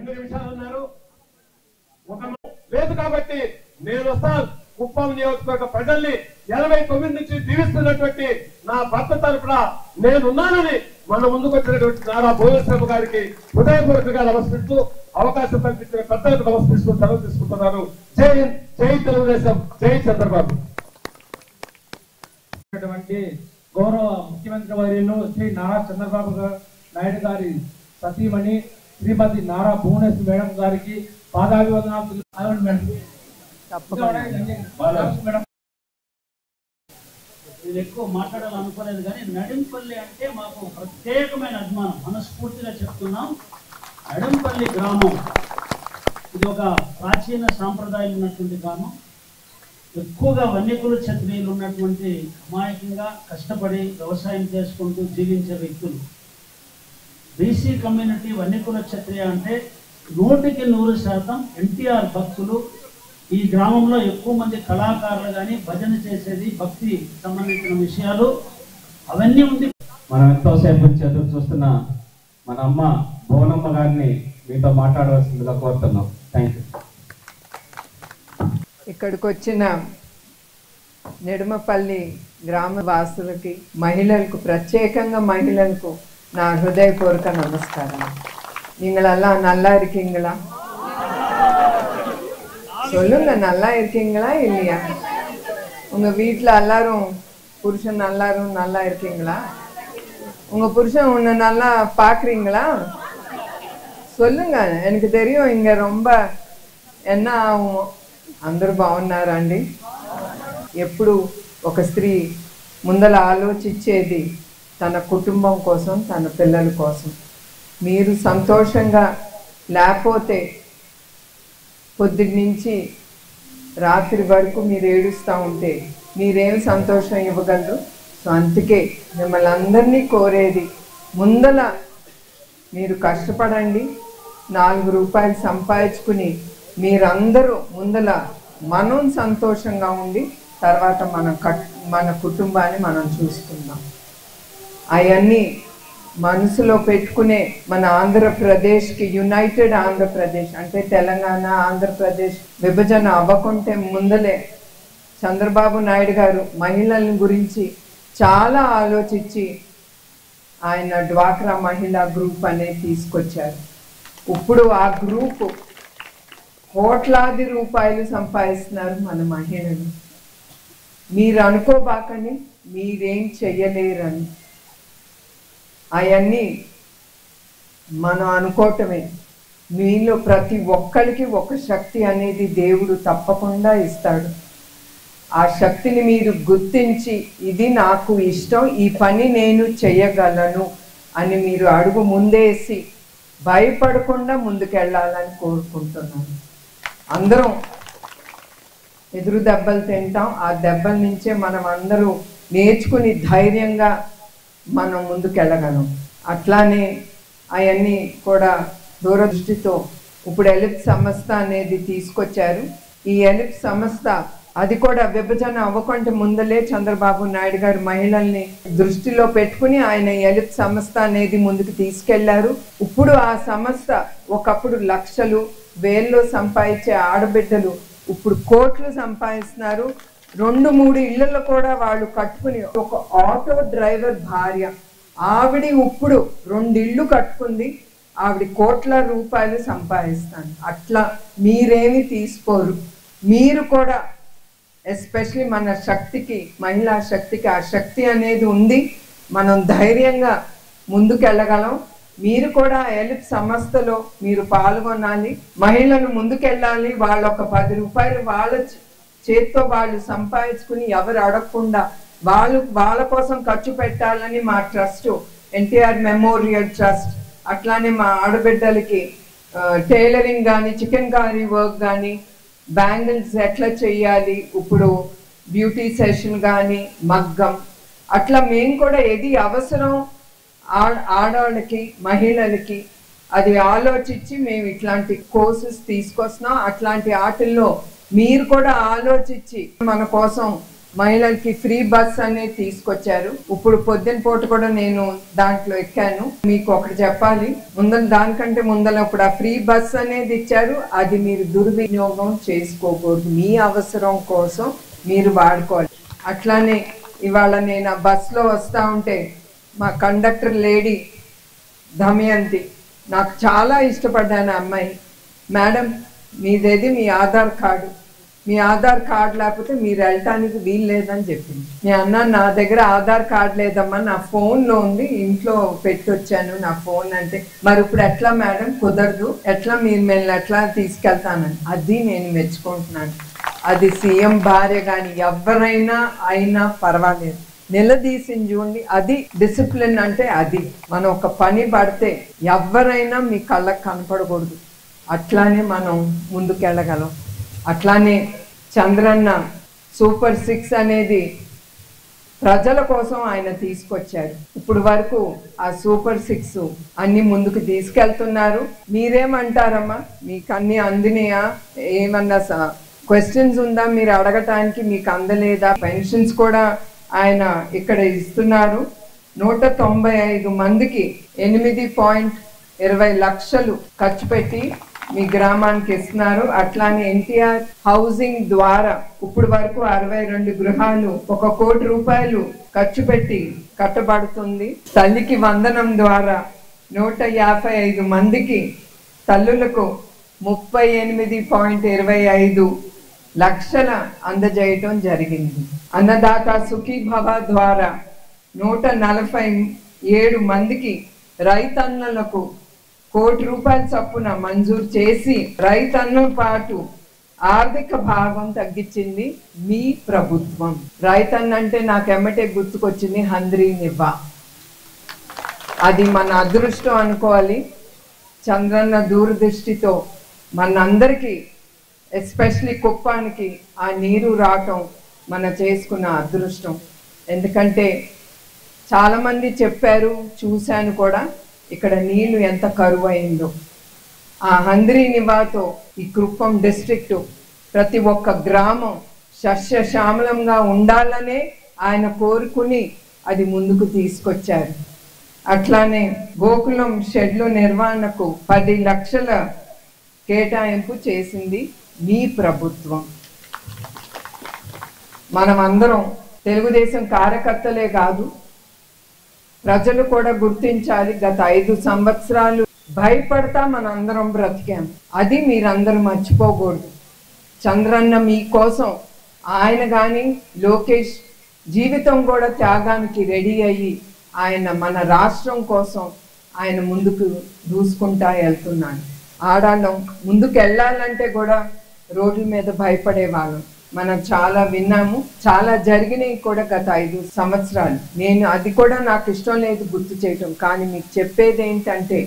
2 నిమిషాలు అన్నారు. లేదు కాబట్టి నేను వస్తాను. కుప్పం నియోజకవర్గ ప్రజల్ని 89 నుంచి దీవిస్తున్నటువంటి నా భర్త తరఫున నేనున్నానని మన ముందుకు వచ్చినటువంటి నారా భువనేశ్వర గారికి హృదయపూర్వకంగా నమస్కరిస్తూ అవకాశం కల్పించిన పెద్దలకు నమస్కరిస్తూ సెలవు తీసుకుంటున్నారు. జై హింద్, జై తెలుగుదేశం, జై చంద్రబాబు. గౌరవ ముఖ్యమంత్రి వర్యులు శ్రీ నారా చంద్రబాబు నాయుడు గారి సతీమణి శ్రీమతి నారా భువనేశ్వరి మేడం గారికి పాదాభివందనాలు. నేను ఎక్కువ మాట్లాడాలనుకోలేదు కానీ నడింపల్లి అంటే మాకు ప్రత్యేకమైన అభిమానం. మనస్ఫూర్తిగా చెప్తున్నాం. నడింపల్లి గ్రామం ఇది ఒక ప్రాచీన సాంప్రదాయం ఉన్నటువంటి గ్రామం. ఎక్కువగా వన్యకుల క్షత్రియులు ఉన్నటువంటి అమాయకంగా కష్టపడి వ్యవసాయం చేసుకుంటూ జీవించే వ్యక్తులు. బీసీ కమ్యూనిటీ వన్యకుల క్షత్రియ అంటే 100% ఎన్టీఆర్ భక్తులు. ఈ గ్రామంలో ఎక్కువ మంది కళాకారులు కానీ భజన చేసేది భక్తి సంబంధించిన విషయాలు అవన్నీ ఉంది. మనం ఎంతోసేపు నుంచి ఎదురు చూస్తున్న మన అమ్మ భువనమ్మ గారిని మీతో మాట్లాడవలసిందిగా కోరుతున్నాం. Thank you. ఇక్కడికి వచ్చిన నెడుమపల్లి గ్రామ వాసులకి, మహిళలకు, ప్రత్యేకంగా మహిళలకు నా హృదయపూర్వక నమస్కారం. நீங்களெல்லாம் நல்லா இருக்கீங்களா? சொல்லுங்க, நல்லா இருக்கீங்களா இல்லையா? உங்க வீட்டில் எல்லாரும் புருஷன் எல்லாரும் நல்லா இருக்கீங்களா? உங்க புருஷன் உன்னை நல்லா பார்க்குறீங்களா? சொல்லுங்க, எனக்கு தெரியும் இங்கே ரொம்ப என்ன ஆகும். అందరూ బాగున్నారా అండి? ఎప్పుడు ఒక స్త్రీ ముందల ఆలోచించేది తన కుటుంబం కోసం, తన పిల్లల కోసం. మీరు సంతోషంగా లేకపోతే పొద్దుటి నుంచి రాత్రి వరకు మీరు ఏడుస్తూ ఉంటే మీరేం సంతోషం ఇవ్వగలరు? సో అందుకే మిమ్మల్ని అందరినీ కోరేది, ముందల మీరు కష్టపడండి, 4 రూపాయలు సంపాదించుకుని మీరందరూ ముందల మనం సంతోషంగా ఉండి తర్వాత మన కుటుంబాన్ని మనం చూసుకుందాం. అవన్నీ మనసులో పెట్టుకునే మన ఆంధ్రప్రదేశ్కి, యునైటెడ్ ఆంధ్రప్రదేశ్ అంటే తెలంగాణ, ఆంధ్రప్రదేశ్ విభజన అవ్వకుంటే ముందలే చంద్రబాబు నాయుడు గారు మహిళల గురించి చాలా ఆలోచించి ఆయన డ్వాక్రా మహిళా గ్రూప్ అనేది తీసుకొచ్చారు. ఇప్పుడు ఆ గ్రూపు కోట్లాది రూపాయలు సంపాదిస్తున్నారు మన మహిళలు. మీరు అనుకోబాకని మీరేం చెయ్యలేరని. అవన్నీ మనం అనుకోవటమే. మీలో ప్రతి ఒక్కరికి ఒక శక్తి అనేది దేవుడు తప్పకుండా ఇస్తాడు. ఆ శక్తిని మీరు గుర్తించి ఇది నాకు ఇష్టం, ఈ పని నేను చెయ్యగలను అని మీరు అడుగు ముందేసి భయపడకుండా ముందుకెళ్ళాలని కోరుకుంటున్నాను. అందరం ఎదురు దెబ్బలు తింటాం. ఆ దెబ్బల నుంచే మనం అందరూ నేర్చుకుని ధైర్యంగా మనం ముందుకెళ్ళగలం. అట్లానే అవన్నీ కూడా దూరదృష్టితో ఇప్పుడు ఎలిప్స్ సంస్థ అనేది తీసుకొచ్చారు. ఈ ఎలిప్స్ సంస్థ అది కూడా విభజన అవ్వకుండా ముందలే చంద్రబాబు నాయుడు గారు మహిళల్ని దృష్టిలో పెట్టుకుని ఆయన ఎలిప్స్ సంస్థ అనేది ముందుకు తీసుకెళ్లారు. ఇప్పుడు ఆ సంస్థ ఒకప్పుడు లక్షలు వేల్లో సంపాదించే ఆడబిడ్డలు ఇప్పుడు కోట్లు సంపాదిస్తున్నారు. 2-3 ఇళ్లలో కూడా వాళ్ళు కట్టుకుని, ఒక ఆటో డ్రైవర్ భార్య ఆవిడ ఇప్పుడు 2 ఇళ్ళు కట్టుకుంది. ఆవిడ కోట్ల రూపాయలు సంపాదిస్తాను. అట్లా మీరేమి తీసుకోరు. మీరు కూడా ఎస్పెషలీ మన శక్తికి, మహిళా శక్తికి ఆ శక్తి అనేది ఉంది. మనం ధైర్యంగా ముందుకెళ్ళగలం. మీరు కూడా ఎలిప్ సంస్థలో మీరు పాల్గొనాలి. మహిళలు ముందుకెళ్ళాలి. వాళ్ళు ఒక 10 రూపాయలు వాళ్ళ చేత్తో వాళ్ళు సంపాదించుకుని ఎవరు అడగకుండా వాళ్ళ కోసం ఖర్చు పెట్టాలని మా ట్రస్ట్, ఎన్టీఆర్ మెమోరియల్ ట్రస్ట్, అట్లానే మా ఆడబిడ్డలకి టైలరింగ్ కానీ, చికెన్ కర్రీ వర్క్ కానీ, బ్యాంగిల్స్ ఎట్లా చేయాలి, ఇప్పుడు బ్యూటీ సెషన్ కానీ, మగ్గం, అట్లా మేము కూడా ఏది అవసరం ఆడవాళ్ళకి, మహిళలకి అది ఆలోచించి మేము ఇట్లాంటి కోర్సెస్ తీసుకొస్తున్నాం. అట్లాంటి వాటిల్లో మీరు కూడా ఆలోచించి మన కోసం మహిళలకి ఫ్రీ బస్ అనేది తీసుకొచ్చారు. ఇప్పుడు పొద్దున పూట కూడా నేను దాంట్లో ఎక్కాను. మీకు ఒకటి చెప్పాలి, దానికంటే ముందర ఇప్పుడు ఆ ఫ్రీ బస్ అనేది ఇచ్చారు, అది మీరు దుర్వినియోగం చేసుకోకూడదు. మీ అవసరం కోసం మీరు వాడుకోవాలి. అట్లానే ఇవాళ నేను ఆ బస్లో వస్తూ ఉంటే మా కండక్టర్ లేడీ దమయంతి, నాకు చాలా ఇష్టపడ్డాను అమ్మాయి. మేడం మీదేది మీ ఆధార్ కార్డు, మీ ఆధార్ కార్డు లేకపోతే మీరు వెళ్ళటానికి వీలు లేదని చెప్పింది. నేను అన్నా నా దగ్గర ఆధార్ కార్డు లేదమ్మా, నా ఫోన్లో ఉంది, ఇంట్లో పెట్టొచ్చాను నా ఫోన్. అంటే మరి ఇప్పుడు ఎట్లా మేడం, కుదరదు, ఎట్లా మీరు ఎట్లా తీసుకెళ్తానని. అది నేను మెచ్చుకుంటున్నాను. అది సీఎం భార్య కానీ ఎవరైనా అయినా పర్వాలేదు, నిలదీసింది చూడండి. అది డిసిప్లిన్ అంటే అది. మనం ఒక పని పడితే ఎవరైనా మీ కళ్ళకు కనపడకూడదు, అట్లానే మనం ముందుకెళ్ళగలం. అట్లానే చంద్రన్న సూపర్ 6 అనేది ప్రజల కోసం ఆయన తీసుకొచ్చారు. ఇప్పుడు వరకు ఆ సూపర్ 6 అన్ని ముందుకు తీసుకెళ్తున్నారు. మీరేమంటారమ్మా, మీకు అన్ని అందినయా? ఏమన్నా క్వశ్చన్స్ ఉందా మీరు అడగటానికి? మీకు అందలేదా? పెన్షన్స్ కూడా ఆయన ఇక్కడ ఇస్తున్నారు. 195 మందికి 8.20 లక్షలు ఖర్చు పెట్టి మీ గ్రామానికి ఇస్తున్నారు. అట్లానే ఎన్టీఆర్ హౌసింగ్ ద్వారా ఇప్పుడు వరకు 62 గృహాలు 1 కోటి రూపాయలు ఖర్చు పెట్టి కట్టబడుతుంది. తల్లికి వందనం ద్వారా 155 మందికి తల్లులకు 38.25 లక్షల అందజేయటం జరిగింది. అన్నదాత సుఖీభవ ద్వారా 147 మందికి రైతన్నలకు 1 కోటి రూపాయల చొప్పున మంజూరు చేసి రైతన్నుల పాటు ఆర్థిక భాగం తగ్గించింది మీ ప్రభుత్వం. రైతన్న అంటే నాకు ఎమ్మటే గుర్తుకొచ్చింది హంద్రీ నివా. అది మన అదృష్టం అనుకోవాలి. చంద్రన్న దూరదృష్టితో మనందరికీ, ఎస్పెషలీ కుప్పానికి ఆ నీరు రావటం మన చేసుకున్న అదృష్టం. ఎందుకంటే చాలామంది చెప్పారు, చూశాను కూడా, ఇక్కడ నీళ్లు ఎంత కరువు అయిందో. ఆ హంద్రీ నివాతో ఈ కుప్పం డిస్ట్రిక్ట్ ప్రతి ఒక్క గ్రామం సస్యశ్యామలంగా ఉండాలనే ఆయన కోరుకుని అది ముందుకు తీసుకొచ్చారు. అట్లానే గోకులం షెడ్లు నిర్వహణకు 10 లక్షల కేటాయింపు చేసింది మీ ప్రభుత్వం. మనం అందరం తెలుగుదేశం కార్యకర్తలే కాదు, ప్రజలు కూడా గుర్తించాలి. గత 5 సంవత్సరాలు భయపడతా మనందరం బ్రతికాం. అది మీరందరూ మర్చిపోకూడదు. చంద్రన్న మీకోసం, ఆయన కానీ లోకేష్ జీవితం కూడా త్యాగానికి రెడీ అయ్యి ఆయన మన రాష్ట్రం కోసం ఆయన ముందుకు దూసుకుంటా వెళ్తున్నాడు. ఆడాళ్ళం ముందుకు వెళ్ళాలంటే కూడా రోడ్ల మీద భయపడేవాళ్ళం. మనం చాలా విన్నాము, చాలా జరిగినాయి కూడా గత 5 సంవత్సరాలు. నేను అది కూడా నాకు ఇష్టం లేదు గుర్తు చేయటం, కానీ మీకు చెప్పేది ఏంటంటే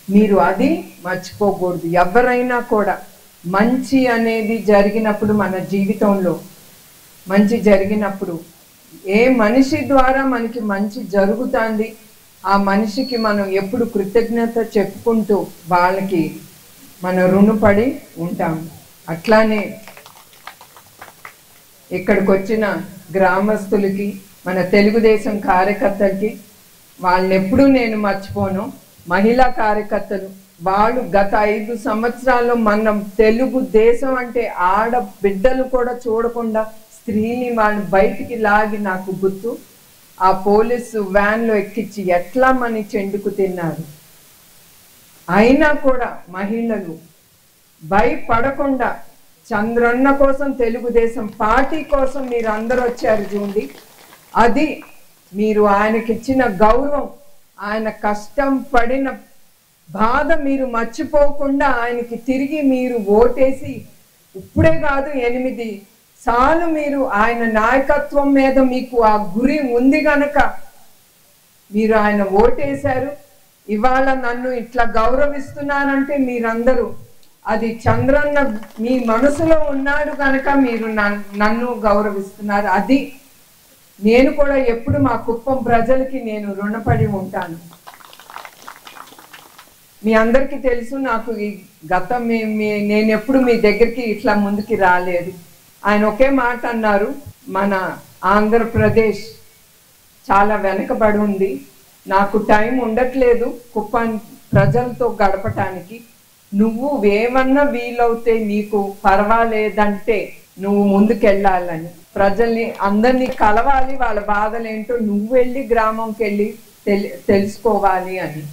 మీరు అది మర్చిపోకూడదు. ఎవరైనా కూడా మంచి అనేది జరిగినప్పుడు, మన జీవితంలో మంచి జరిగినప్పుడు, ఏ మనిషి ద్వారా మనకి మంచి జరుగుతుంది, ఆ మనిషికి మనం ఎప్పుడు కృతజ్ఞత చెప్పుకుంటూ వాళ్ళకి మనం రుణపడి ఉంటాం. అట్లానే ఇక్కడికి వచ్చిన గ్రామస్తులకి, మన తెలుగుదేశం కార్యకర్తలకి, వాళ్ళని ఎప్పుడూ నేను మర్చిపోను. మహిళా కార్యకర్తలు, వాళ్ళు గత 5 సంవత్సరాల్లో మనం తెలుగుదేశం అంటే ఆడబిడ్డలు కూడా చూడకుండా స్త్రీని వాళ్ళు బయటికి లాగి, నాకు గుర్తు, ఆ పోలీసు వ్యాన్లో ఎక్కించి ఎట్లా మని చెండుకు తిన్నారు. అయినా కూడా మహిళలు భయపడకుండా చంద్రన్న కోసం, తెలుగుదేశం పార్టీ కోసం మీరు అందరూ వచ్చారు చూడండి. అది మీరు ఆయనకిచ్చిన గౌరవం, ఆయన కష్టం పడిన బాధ మీరు మర్చిపోకుండా ఆయనకి తిరిగి మీరు ఓటేసి, ఇప్పుడే కాదు 8 సార్లు మీరు ఆయన నాయకత్వం మీద మీకు ఆ గురి ఉంది గనక మీరు ఆయన ఓటేశారు. ఇవాళ నన్ను ఇట్లా గౌరవిస్తున్నారంటే మీరందరూ అది చంద్రన్న మీ మనసులో ఉన్నాడు కనుక మీరు నన్ను గౌరవిస్తున్నారు. అది నేను కూడా ఎప్పుడు మా కుప్పం ప్రజలకి నేను రుణపడి ఉంటాను. మీ అందరికీ తెలుసు, నాకు ఈ నేను ఎప్పుడు మీ దగ్గరికి ఇట్లా ముందుకి రాలేదు. ఆయన ఒకే మాట అన్నారు, మన ఆంధ్రప్రదేశ్ చాలా వెనకబడి ఉంది. నాకు టైం ఉండట్లేదు కుప్పం ప్రజలతో గడపటానికి. నువ్వు ఏమన్నా వీలవుతే నీకు పర్వాలేదంటే నువ్వు ముందుకెళ్ళాలని, ప్రజల్ని అందరినీ కలవాలి, వాళ్ళ బాధలేంటో నువ్వు వెళ్ళి గ్రామంకి వెళ్ళి తెలుసుకోవాలి అని.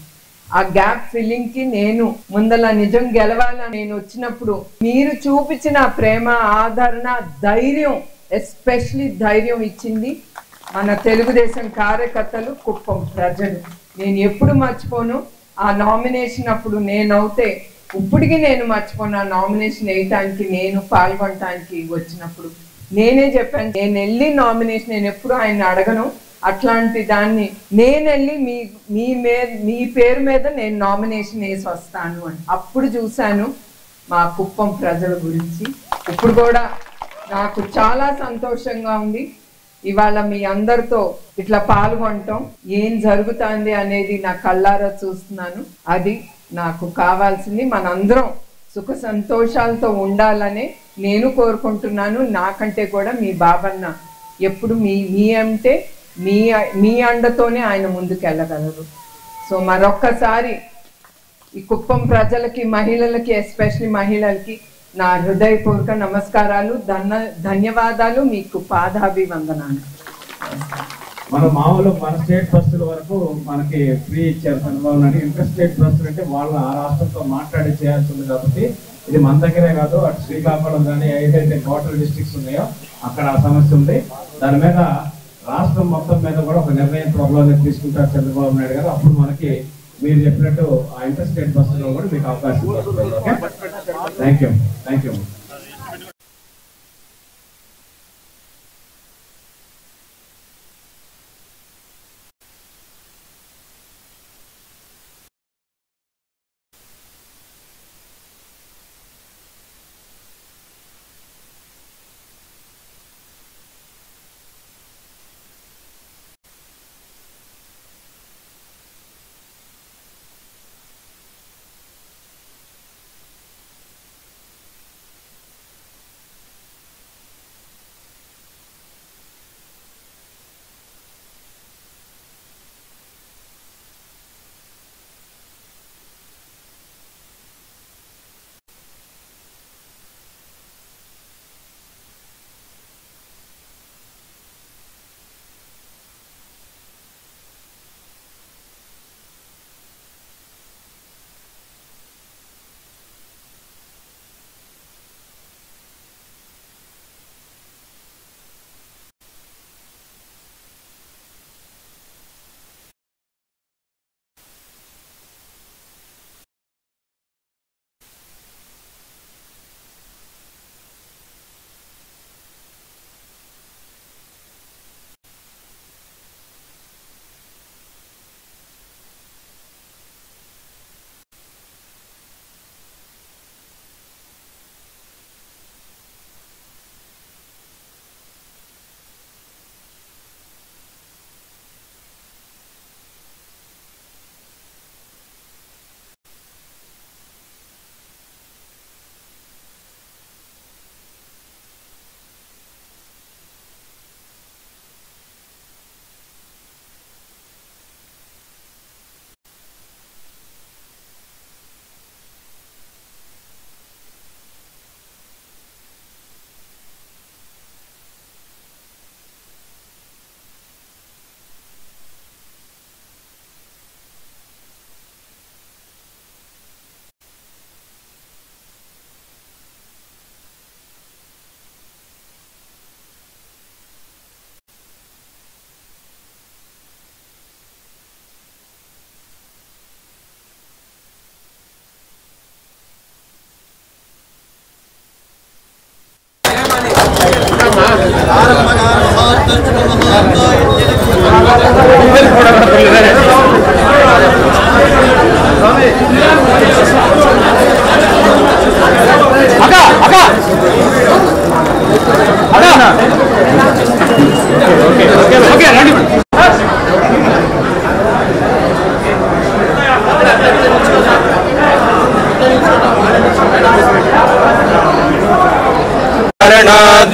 ఆ గ్యాప్ ఫిల్లింగ్ కి నేను ముందల నిజం గెలవాలని నేను వచ్చినప్పుడు మీరు చూపించిన ప్రేమ, ఆదరణ, ధైర్యం, ఎస్పెషలీ ధైర్యం ఇచ్చింది మన తెలుగుదేశం కార్యకర్తలు, కుప్పం ప్రజలు. నేను ఎప్పుడు మర్చిపోను ఆ నామినేషన్ అప్పుడు. నేనైతే ఇప్పటికీ నేను మర్చిపోను ఆ నామినేషన్ వేయటానికి, నేను పాల్గొనటానికి వచ్చినప్పుడు నేనే చెప్పాను, నేను వెళ్ళి నామినేషన్, నేను ఎప్పుడు ఆయన అడగను, అట్లాంటి దాన్ని నేను వెళ్ళి మీ పేరు మీద నేను నామినేషన్ వేసి వస్తాను అని. అప్పుడు చూశాను మా కుప్పం ప్రజల గురించి. ఇప్పుడు కూడా నాకు చాలా సంతోషంగా ఉంది ఇవాళ మీ అందరితో ఇట్లా పాల్గొనటం. ఏం జరుగుతుంది అనేది నా కళ్ళారా చూస్తున్నాను. అది నాకు కావాల్సింది. మనందరం సుఖ సంతోషాలతో ఉండాలనే నేను కోరుకుంటున్నాను. నాకంటే కూడా మీ బాబన్న ఎప్పుడు మీ అంటే మీ అండతోనే ఆయన ముందుకు వెళ్ళగలరు. సో మరొక్కసారి ఈ కుప్పం ప్రజలకి, మహిళలకి, ఎస్పెషల్లీ మహిళలకి నా హృదయపూర్వక నమస్కారాలు, ధన్యవాదాలు, మీకు పాదాభివందనాలు. మన స్టేట్ బస్సుల వరకు మనకి ఫ్రీ ఇచ్చారు చంద్రబాబు నాయుడు. ఇంటర్ స్టేట్ బస్సులు అంటే వాళ్ళు ఆ రాష్ట్రంతో మాట్లాడి చేయాల్సి ఉంది కాబట్టి ఇది మన దగ్గరే కాదు, అటు శ్రీకాకుళం కానీ ఏదైతే బోర్డర్ డిస్ట్రిక్ట్స్ ఉన్నాయో అక్కడ ఆ సమస్య ఉంది. దాని మీద రాష్ట్రం మొత్తం మీద కూడా ఒక నిర్ణయం త్వరలోనే తీసుకుంటారు చంద్రబాబు నాయుడు గారు. అప్పుడు మనకి మీరు చెప్పినట్టు ఆ ఇంటర్ స్టేట్ బస్సులో కూడా మీకు అవకాశం వస్తుంది. Thank you.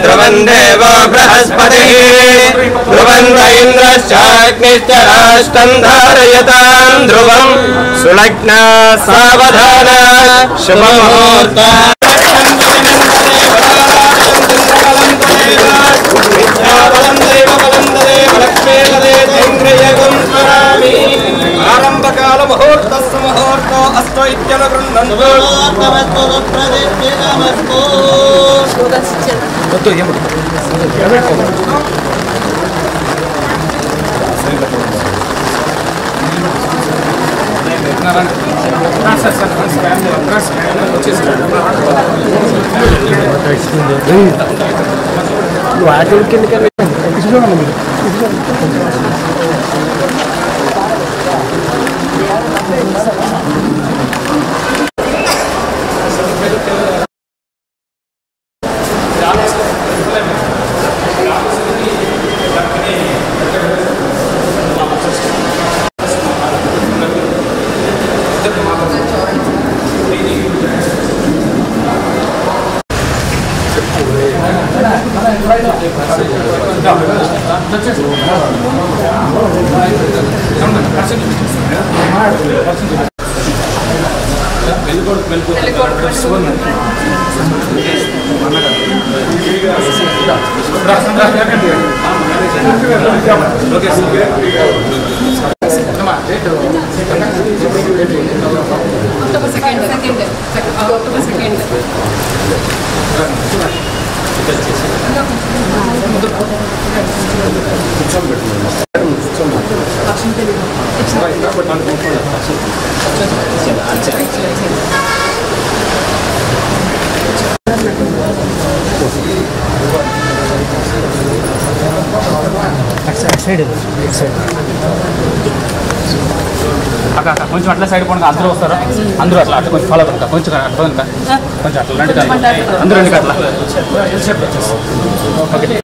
ద్రవ देवो बृहस्पतिः ध्रुवन्त इन्द्रश्चाग्निश्च राष्ट्रं धारयतां ध्रुवं सुलग्ना सावधान शुभमुहूर्ता आरंभकाल मुहूर्तस्य मुहूर्तो अस्तो इत्यनुगृह्णन्तु కొంచెం అట్లా సైడ్ పోండి అందరూ వస్తారా అందరూ అట్లా అట్లా కొంచెం ఫాలో అవుతా కొంచెం అట్లా కొంచెం అట్లా రండి అందరూ రండి అట్లా ఓకే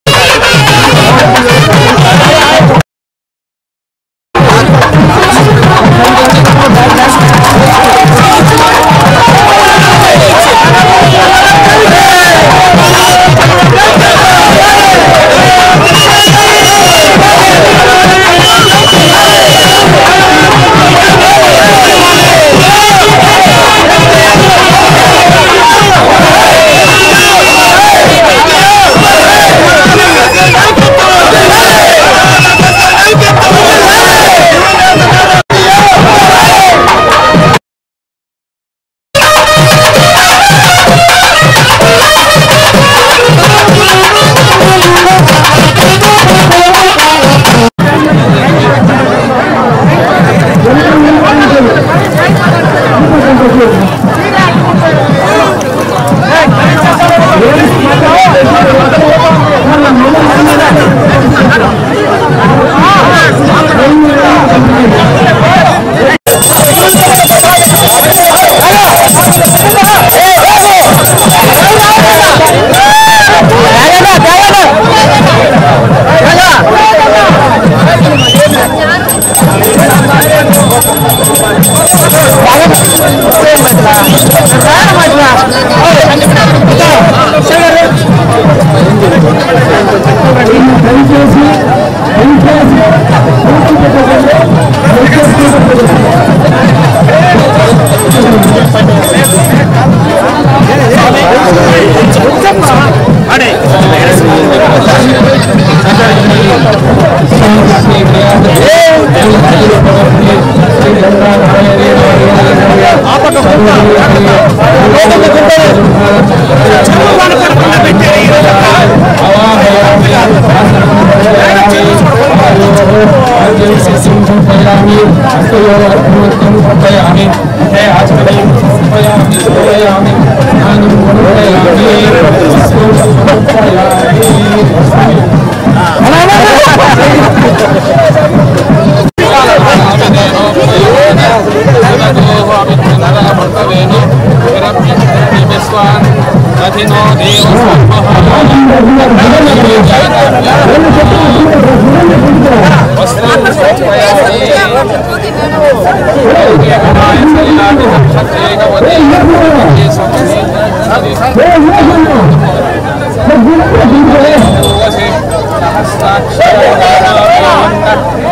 Hey,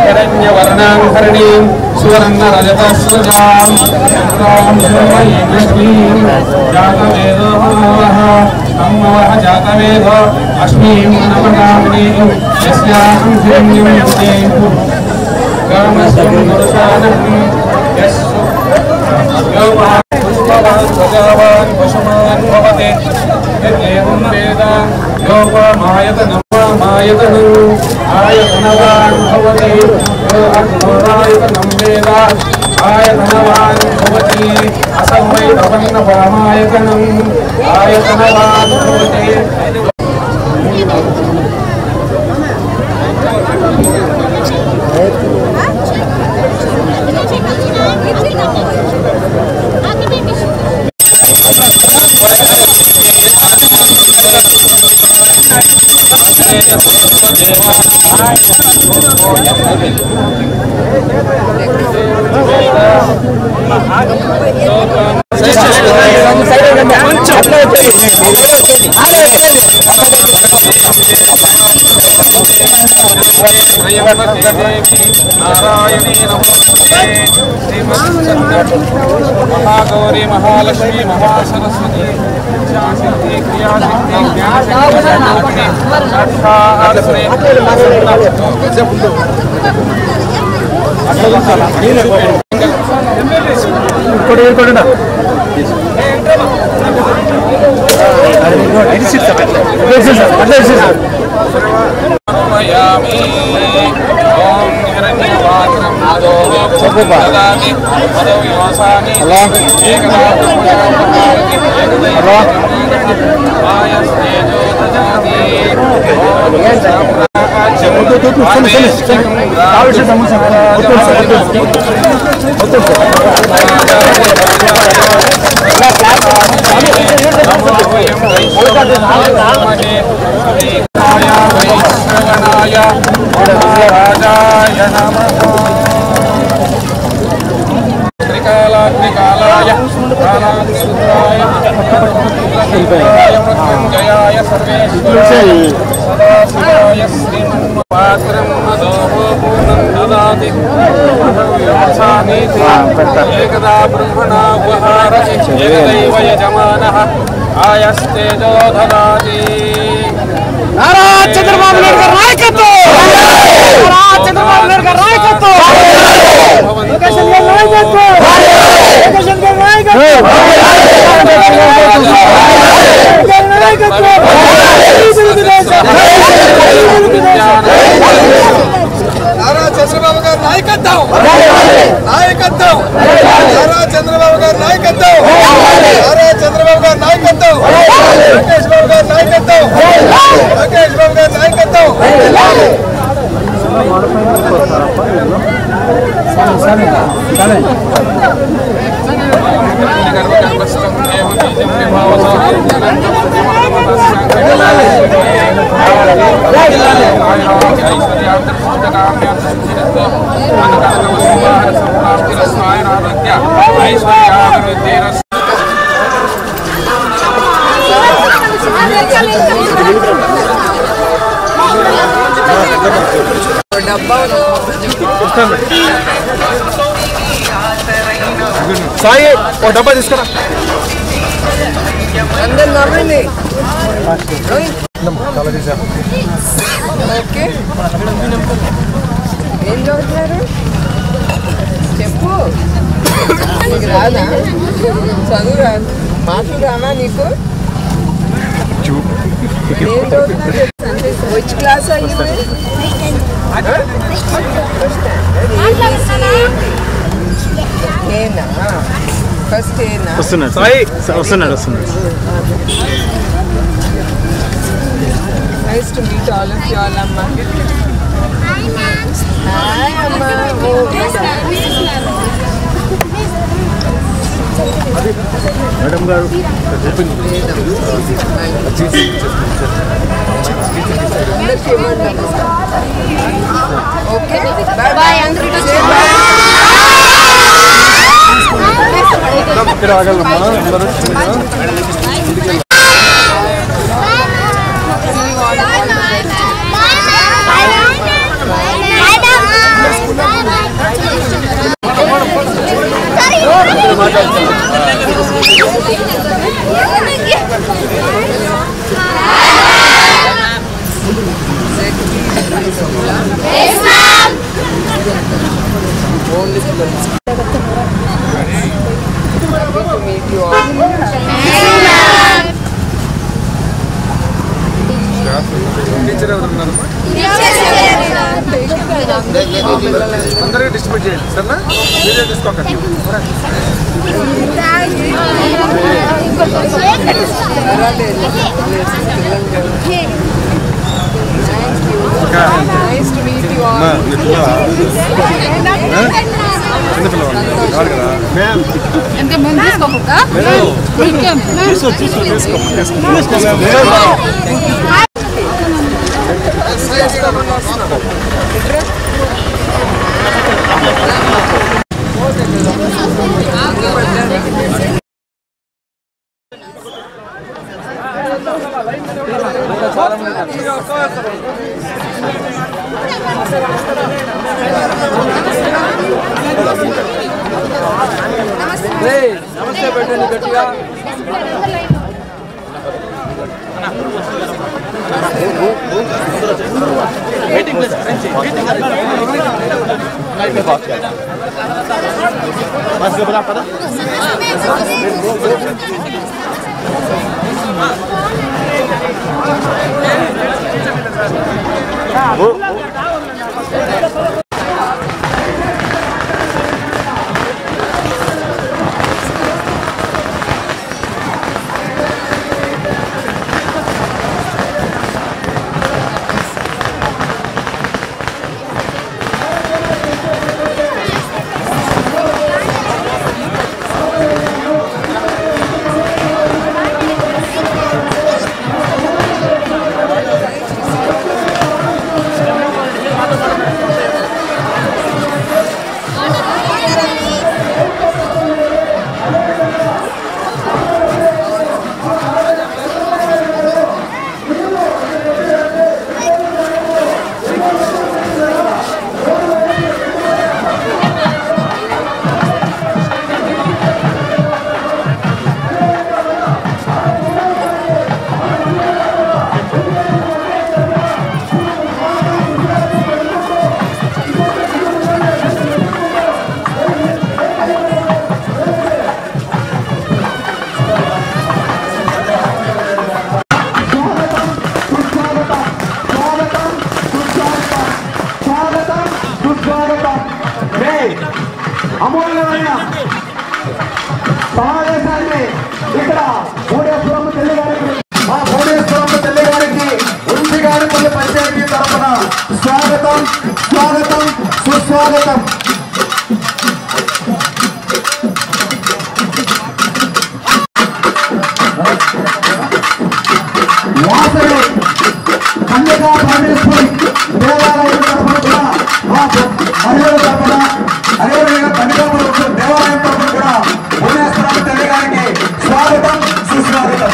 हिरण्यवर्णाङ्करणीं सुवर्णरजतस्रुजां जातवेदः तम्मवः जातवेदो अश्मीं नमकामिनीं यस्यां हिरण्यं युते कामस्तं गुरुसानं पुष्पवान् पशुमान् भवते यदेवं वेद योपमायतनम् आयतनवान् भवति आयतनं वेद आयतनवान् भवति असौ वै तपन्नपरमायतनम् आयतनवान् भवति नारायणी नमोस्तुते महागौरी महालक्ष्मी महासरस्वती सिद्धि क्रियासिद्धि ज्ञानसिद्धि त्रिकालाग्निकालाय कालाग्निरुद्राय मृत्युञ्जयाय सर्वेश्वराय सदाशिवाय श्रीमन्मपात्रं मदोहो पूर्णं ददाति एकदा ब्रह्मणा उपहारति एकदैव यजमानः आयस्तेजो ददाति नारा चंद्रबाबु नायडू गाరి నాయకత్వం नारा चंद्रबाबु नायडू गाరి నాయకత్వం लोकेशन गाరి నాయకత్వం लोकेशन गाరి నాయకత్వం नारा चंद्रबाबु गाరి నాయకత్వం నాయకత్వం नारा चंद्रबाबु गाరి నాయకత్వం नारा चंद्रबाबु गाరి నాయకత్వం లోకేష్ బాబు గారి నాయకత్వం లోకేష్ బాబు గారి నాయకత్వం సాయి ఓ డబ్బా తీసుకురా అందరూ నవ్వండి ఓకే ఏం చదువుతున్నారు చెప్పు నీకు రాదా చదువు రాదు మాటలు రానా నీకు ఏం చదువుతున్నారు విచ్ క్లాస్ అయ్యి ఏనా ఫస్ట్ ఏనా వస్తున్నాడు సాయి వస్తున్నాడు nice to meet all of you all అమ్మా హాయ్ అమ్మా మేడం గారు ఓకే బాయ్ బాయ్ అందరికీ ఇక్కడ ఆగలమ్మా అందరూ పార్టిసిపేట్ చేయండి సరేనా? వీడియో తీసుకోకండి. నమస్తే పెట్టండి గట్టిగా. అమూల్యమైన సమావేశాన్ని ఇక్కడ కోడేశ్వరమ్మ తల్లి గారికి మా కోడేశ్వరమ్మ తల్లి గారికి ఉంచిగారిపల్లి పంచాయతీ తరఫున స్వాగతం స్వాగతం సుస్వాగతం. వాసవి కన్యకా పరమేశ్వరి దేవాలయం తరఫున కూడా మా మహిళల తరఫున అదేవిధంగా కన్యకాపురం దేవాలయం తరఫున కూడా భువనేశ్వరమ్మ తల్లి గారికి స్వాగతం సుస్వాగతం.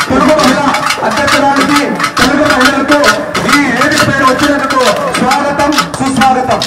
తెలుగు మహిళ అధ్యక్షురానికి తెలుగు మహిళలకు ఈ వేదిక పైన వచ్చినందుకు స్వాగతం సుస్వాగతం.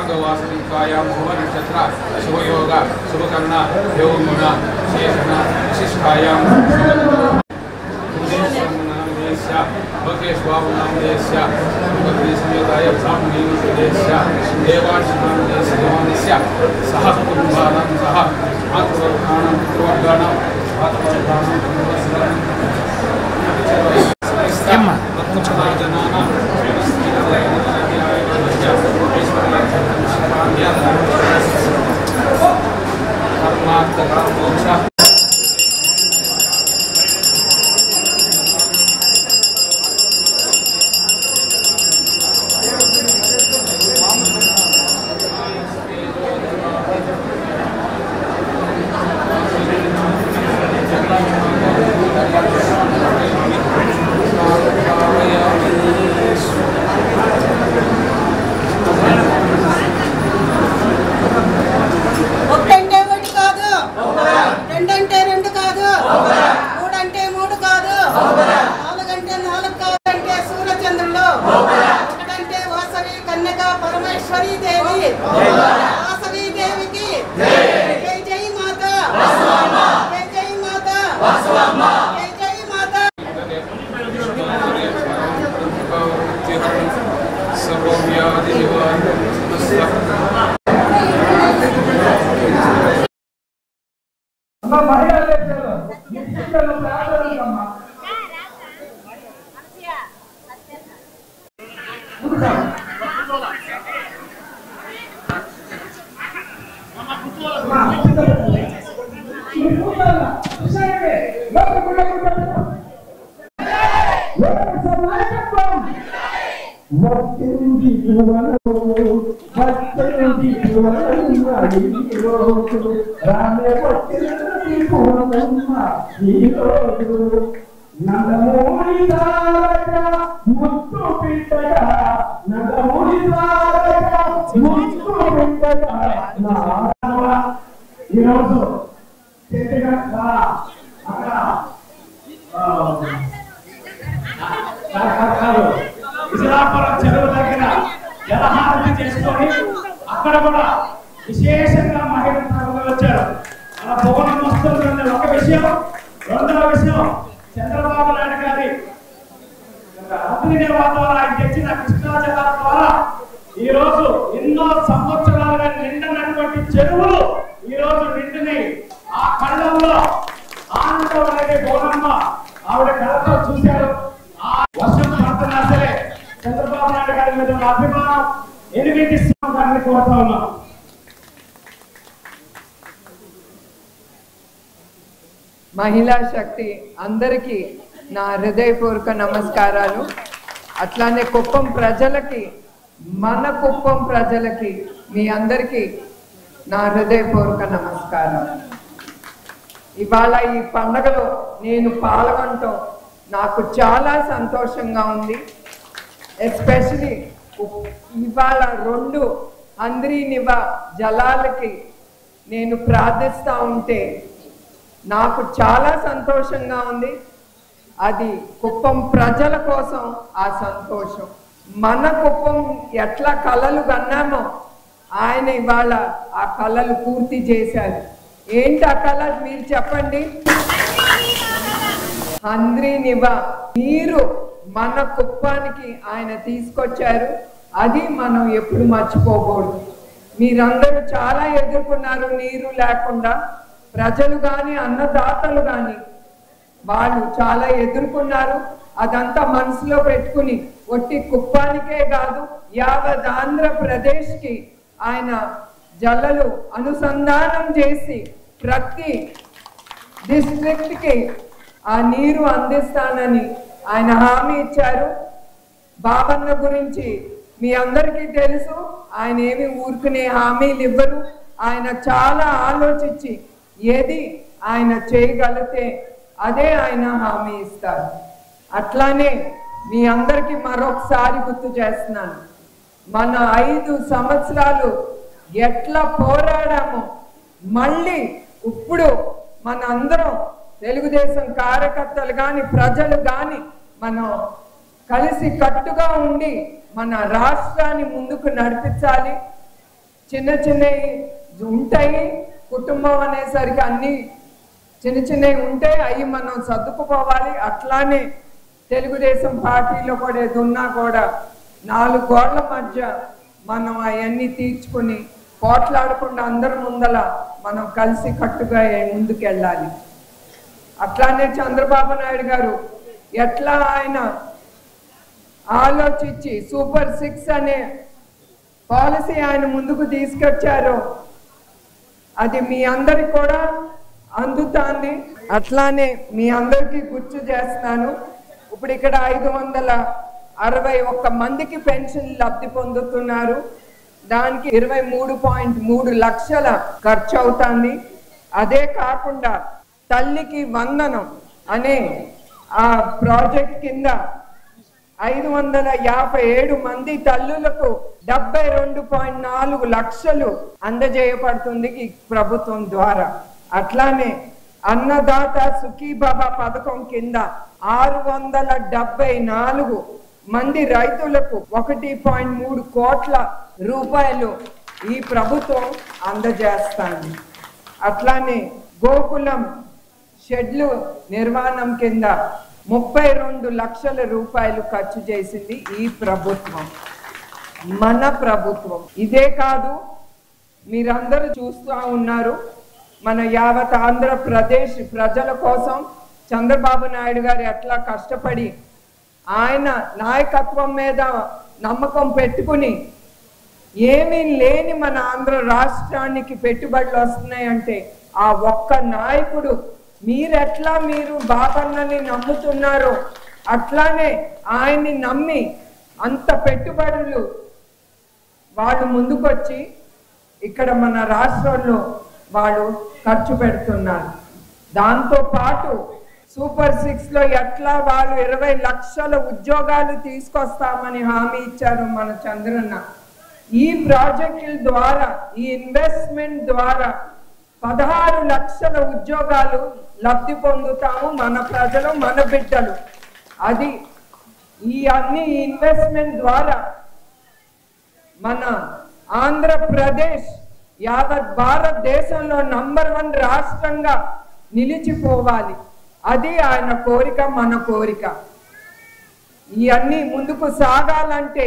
मार्गवासनिकायां शुभनक्षत्र शुभयोग शुभकर्ण योगुण शेषण विशिष्टायां लोकेश्वामनामदेश्य समेताय ब्राह्मणीदेश्य देवांशनामदेश्य सह कुटुम्बानां सह मातृवर्गाणां पितृवर्गाणां చెరువు దగ్గర జలహారతి చేసుకొని అక్కడ కూడా విశేషంగా మహిళలు వచ్చారు. అలా భవనం వస్తుంది. ఒక విషయం. రెండవ విషయం, చంద్రబాబు నాయుడు గారి అగ్నిదేవతల ఆయన తెచ్చిన కృష్ణా జలాల ద్వారా ఈ రోజు ఎన్నో సంవత్సరాలుగా నిండినటువంటి చెరువులు ఈ రోజు నిండిని. ఆ కళ్ళంలో ఆనందం అనేది గౌరమ్మ ఆవిడ కళ్ళతో చూశారు. ఆ వర్షం పడుతున్నా సరే చంద్రబాబు నాయుడు గారి మీద అభిమానం ఎనిమిదిస్తున్నాం గారిని కోరుతా ఉన్నాం. మహిళా శక్తి అందరికీ నా హృదయపూర్వక నమస్కారాలు. అట్లానే కుప్పం ప్రజలకి, మన కుప్పం ప్రజలకి, మీ అందరికీ నా హృదయపూర్వక నమస్కారాలు. ఇవాళ ఈ పండుగలో నేను పాల్గొనటం నాకు చాలా సంతోషంగా ఉంది. ఎస్పెషలీ ఇవాళ 2 అంద్రీనివ జలాలకి నేను ప్రార్థిస్తూ ఉంటే నాకు చాలా సంతోషంగా ఉంది. అది కుప్పం ప్రజల కోసం ఆ సంతోషం. మన కుప్పం ఎట్లా కలలు కన్నామో ఆయన ఇవాళ ఆ కళలు పూర్తి చేశారు. ఏంటి ఆ కళ మీరు చెప్పండి. అంద్రీనివ నీరు మన కుప్పానికి ఆయన తీసుకొచ్చారు. అది మనం ఎప్పుడు మర్చిపోకూడదు. మీరందరూ చాలా ఎదుర్కొన్నారు నీరు లేకుండా. ప్రజలు కానీ అన్నదాతలు కానీ వాళ్ళు చాలా ఎదుర్కొన్నారు. అదంతా మనసులో పెట్టుకుని ఒట్టి కుప్పానికే కాదు యావత్ ఆంధ్రప్రదేశ్కి ఆయన జల్లలు అనుసంధానం చేసి ప్రతి డిస్ట్రిక్ట్కి ఆ నీరు అందిస్తానని ఆయన హామీ ఇచ్చారు. బాబన్న గురించి మీ అందరికీ తెలుసు. ఆయన ఏమి ఊరుకునే హామీలు ఇవ్వరు. ఆయన చాలా ఆలోచించి ఏది ఆయన చేయగలిగితే అదే ఆయన హామీ ఇస్తారు. అట్లానే మీ అందరికీ మరొకసారి గుర్తు చేస్తున్నాను, మన 5 సంవత్సరాలు ఎట్లా పోరాడామో మళ్ళీ ఇప్పుడు మన అందరం తెలుగుదేశం కార్యకర్తలు కానీ ప్రజలు కానీ మనం కలిసి కట్టుగా ఉండి మన రాష్ట్రాన్ని ముందుకు నడిపించాలి. చిన్న చిన్నవి ఉంటాయి. కుటుంబం అనేసరికి అన్ని చిన్న చిన్నవి ఉంటాయి, అవి మనం సర్దుకుపోవాలి. అట్లానే తెలుగుదేశం పార్టీలో కూడా ఏది ఉన్నా కూడా 4 గోడల మధ్య మనం అవన్నీ తీర్చుకుని పోట్లాడకుండా అందరి ముందల మనం కలిసి కట్టుగా ముందుకెళ్ళాలి. అట్లానే చంద్రబాబు నాయుడు గారు ఎట్లా ఆయన ఆలోచించి సూపర్ 6 అనే పాలసీ ఆయన ముందుకు తీసుకొచ్చారో అది మీ అందరికి కూడా అందుతాంది. అట్లానే మీ అందరికీ గుర్తు చేస్తున్నాను. ఇప్పుడు ఇక్కడ 561 మందికి పెన్షన్ లబ్ధి పొందుతున్నారు. దానికి 23.3 లక్షల ఖర్చు అవుతుంది. అదే కాకుండా తల్లికి వందనం అనే ఆ ప్రాజెక్ట్ కింద 557 మంది తల్లులకు 72.4 లక్షలు అందజేయబడుతుంది ఈ ప్రభుత్వం ద్వారా. అట్లానే అన్నదాత సుఖీబాబా పథకం కింద 674 మంది రైతులకు 1.3 కోట్ల రూపాయలు ఈ ప్రభుత్వం అందజేస్తాంది. అట్లానే గోకులం షెడ్లు నిర్మాణం కింద 32 లక్షల రూపాయలు ఖర్చు చేసింది ఈ ప్రభుత్వం, మన ప్రభుత్వం. ఇదే కాదు, మీరందరూ చూస్తూ ఉన్నారు మన యావత్ ఆంధ్రప్రదేశ్ ప్రజల కోసం చంద్రబాబు నాయుడు గారు ఎట్లా కష్టపడి ఆయన నాయకత్వం మీద నమ్మకం పెట్టుకుని ఏమీ లేని మన ఆంధ్ర రాష్ట్రానికి పెట్టుబడులు వస్తున్నాయంటే ఆ ఒక్క నాయకుడు. మీరు బాబన్నని నమ్ముతున్నారో అట్లానే ఆయన్ని నమ్మి అంత పెట్టుబడులు వాళ్ళు ముందుకొచ్చి ఇక్కడ మన రాష్ట్రంలో వాళ్ళు ఖర్చు పెడుతున్నారు. దాంతో పాటు సూపర్ 6లో ఎట్లా వాళ్ళు 20 లక్షల ఉద్యోగాలు తీసుకొస్తామని హామీ ఇచ్చారు మన చంద్రన్న. ఈ ప్రాజెక్టుల ద్వారా, ఈ ఇన్వెస్ట్మెంట్ ద్వారా 16 లక్షల ఉద్యోగాలు లబ్ధి పొందుతాము మన ప్రజలు, మన బిడ్డలు. అది ఈ అన్ని ఇన్వెస్ట్మెంట్ ద్వారా మన ఆంధ్రప్రదేశ్ యావత్ భారతదేశంలో నంబర్ 1 రాష్ట్రంగా నిలిచిపోవాలి. అది ఆయన కోరిక, మన కోరిక. ఇవన్నీ ముందుకు సాగాలంటే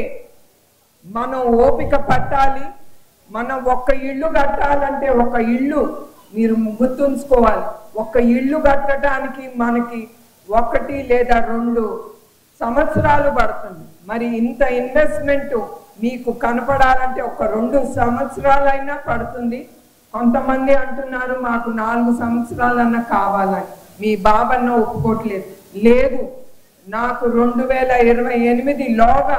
మనం ఓపిక పట్టాలి. మనం ఒక్క ఇల్లు కట్టాలంటే ఒక ఇల్లు మీరు గుర్తుంచుకోవాలి. ఒక్క ఇల్లు కట్టడానికి మనకి 1 లేదా 2 సంవత్సరాలు పడుతుంది. మరి ఇంత ఇన్వెస్ట్మెంట్ మీకు కనపడాలంటే ఒక 2 సంవత్సరాలైనా పడుతుంది. కొంతమంది అంటున్నారు మాకు 4 సంవత్సరాలన్నా కావాలని. మీ బాబన్న ఒప్పుకోవట్లేదు. లేదు, నాకు 2028లోగా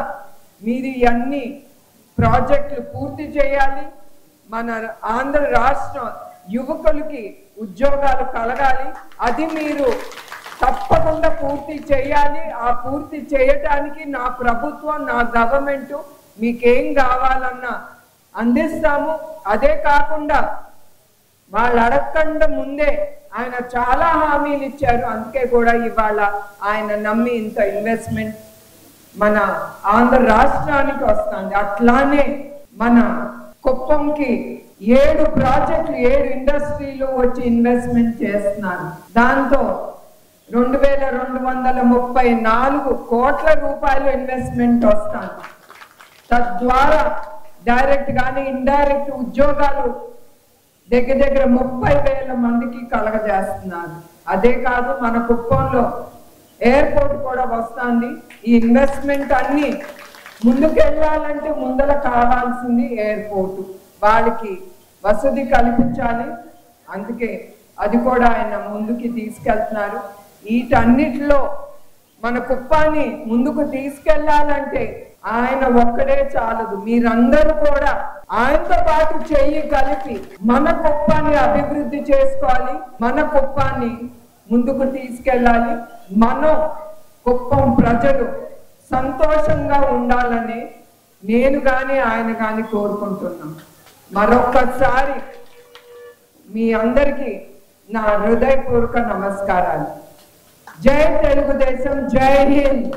మీరు అన్ని ప్రాజెక్టులు పూర్తి చేయాలి. మన ఆంధ్ర రాష్ట్ర యువకులకి ఉద్యోగాలు కలగాలి. అది మీరు తప్పకుండా పూర్తి చేయాలి. ఆ పూర్తి చేయటానికి నా ప్రభుత్వం, నా గవర్నమెంట్ మీకేం కావాలన్నా అందిస్తాము. అదే కాకుండా వాళ్ళు అడగకుండా ముందే ఆయన చాలా హామీలు ఇచ్చారు. అందుకే కూడా ఇవాళ ఆయన నమ్మి ఇంత ఇన్వెస్ట్మెంట్ మన ఆంధ్ర రాష్ట్రానికి వస్తుంది. అట్లానే మన కుప్పంకి 7 ప్రాజెక్టులు, 7 ఇండస్ట్రీలు వచ్చి ఇన్వెస్ట్మెంట్ చేస్తున్నారు. దాంతో 2234 కోట్ల రూపాయలు ఇన్వెస్ట్మెంట్ వస్తాను. తద్వారా డైరెక్ట్ గానీ ఇండైరెక్ట్ ఉద్యోగాలు దగ్గర 30,000 మందికి కలగజేస్తున్నారు. అదే కాదు, మన కుప్పంలో ఎయిర్పోర్ట్ కూడా వస్తుంది. ఈ ఇన్వెస్ట్మెంట్ అన్ని ముందుకెళ్ళాలంటే ముందర కావాల్సింది ఎయిర్పోర్టు. వాళ్ళకి వసతి కల్పించాలి. అందుకే అది కూడా ఆయన ముందుకి తీసుకెళ్తున్నారు. వీటన్నిటిలో మన కుప్పాన్ని ముందుకు తీసుకెళ్లాలంటే ఆయన ఒక్కడే చాలదు. మీరందరూ కూడా ఆయనతో పాటు చెయ్యి కలిపి మన కుప్పాన్ని అభివృద్ధి చేసుకోవాలి. మన కుప్పాన్ని ముందుకు తీసుకెళ్ళాలి. మనం కుప్పం ప్రజలు సంతోషంగా ఉండాలని నేను కానీ ఆయన కానీ కోరుకుంటున్నాం. మరొక్కసారి మీ అందరికీ నా హృదయపూర్వక నమస్కారాలు. జై తెలుగుదేశం, జై హింద్.